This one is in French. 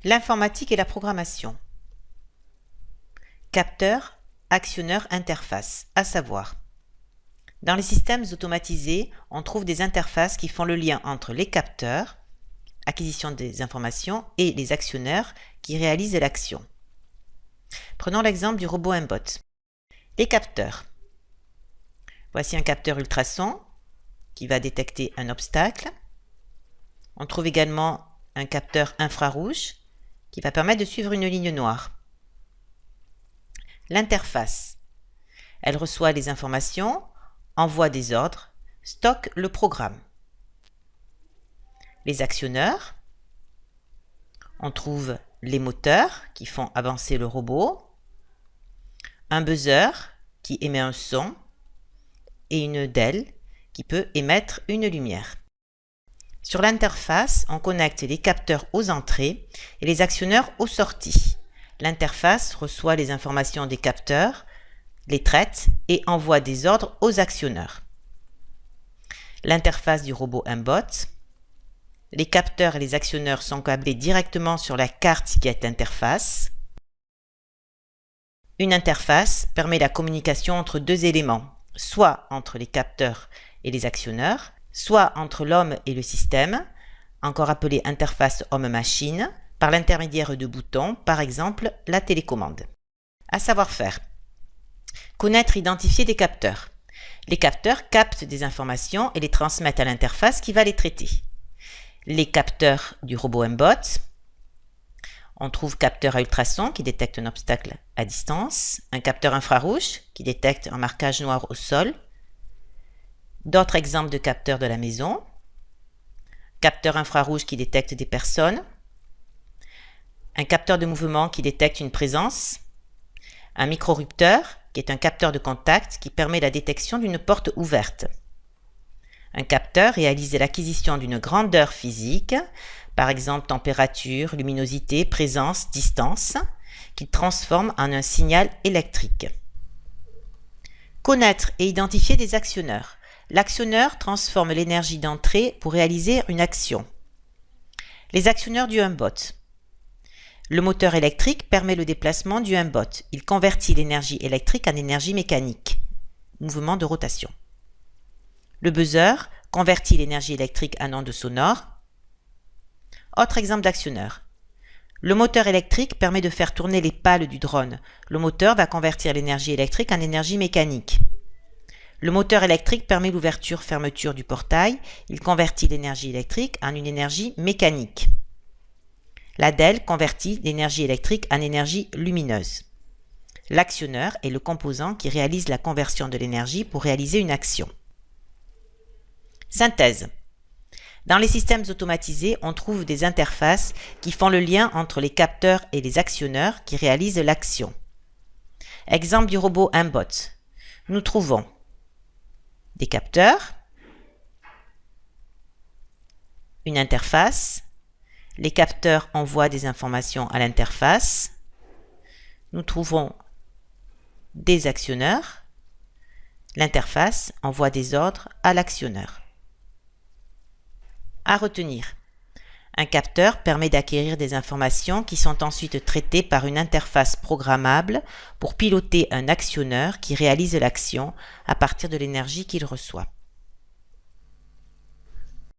L'informatique et la programmation. Capteur, actionneur, interface, à savoir. Dans les systèmes automatisés, on trouve des interfaces qui font le lien entre les capteurs, acquisition des informations, et les actionneurs qui réalisent l'action. Prenons l'exemple du robot MBOT. Les capteurs. Voici un capteur ultrason qui va détecter un obstacle. On trouve également un capteur infrarouge qui va permettre de suivre une ligne noire. L'interface. Elle reçoit les informations, envoie des ordres, stocke le programme. Les actionneurs. On trouve les moteurs qui font avancer le robot, un buzzer qui émet un son et une DEL qui peut émettre une lumière. Sur l'interface, on connecte les capteurs aux entrées et les actionneurs aux sorties. L'interface reçoit les informations des capteurs, les traite et envoie des ordres aux actionneurs. L'interface du robot MBOT. Les capteurs et les actionneurs sont câblés directement sur la carte qui est l'interface. Une interface permet la communication entre deux éléments, soit entre les capteurs et les actionneurs, soit entre l'homme et le système, encore appelée interface homme-machine, par l'intermédiaire de boutons, par exemple la télécommande. À savoir faire. Connaître et identifier des capteurs. Les capteurs captent des informations et les transmettent à l'interface qui va les traiter. Les capteurs du robot MBOT. On trouve capteur à ultrasons qui détecte un obstacle à distance, un capteur infrarouge qui détecte un marquage noir au sol. D'autres exemples de capteurs de la maison. Capteur infrarouge qui détecte des personnes. Un capteur de mouvement qui détecte une présence. Un microrupteur qui est un capteur de contact qui permet la détection d'une porte ouverte. Un capteur réalise l'acquisition d'une grandeur physique, par exemple température, luminosité, présence, distance, qu'il transforme en un signal électrique. Connaître et identifier des actionneurs. L'actionneur transforme l'énergie d'entrée pour réaliser une action. Les actionneurs du MBOT. Le moteur électrique permet le déplacement du MBOT. Il convertit l'énergie électrique en énergie mécanique, mouvement de rotation. Le buzzer convertit l'énergie électrique en onde sonore. Autre exemple d'actionneur. Le moteur électrique permet de faire tourner les pales du drone. Le moteur va convertir l'énergie électrique en énergie mécanique. Le moteur électrique permet l'ouverture-fermeture du portail. Il convertit l'énergie électrique en une énergie mécanique. La DEL convertit l'énergie électrique en énergie lumineuse. L'actionneur est le composant qui réalise la conversion de l'énergie pour réaliser une action. Synthèse. Dans les systèmes automatisés, on trouve des interfaces qui font le lien entre les capteurs et les actionneurs qui réalisent l'action. Exemple du robot MBOT. Nous trouvons des capteurs, une interface, les capteurs envoient des informations à l'interface, nous trouvons des actionneurs, l'interface envoie des ordres à l'actionneur. À retenir. Un capteur permet d'acquérir des informations qui sont ensuite traitées par une interface programmable pour piloter un actionneur qui réalise l'action à partir de l'énergie qu'il reçoit.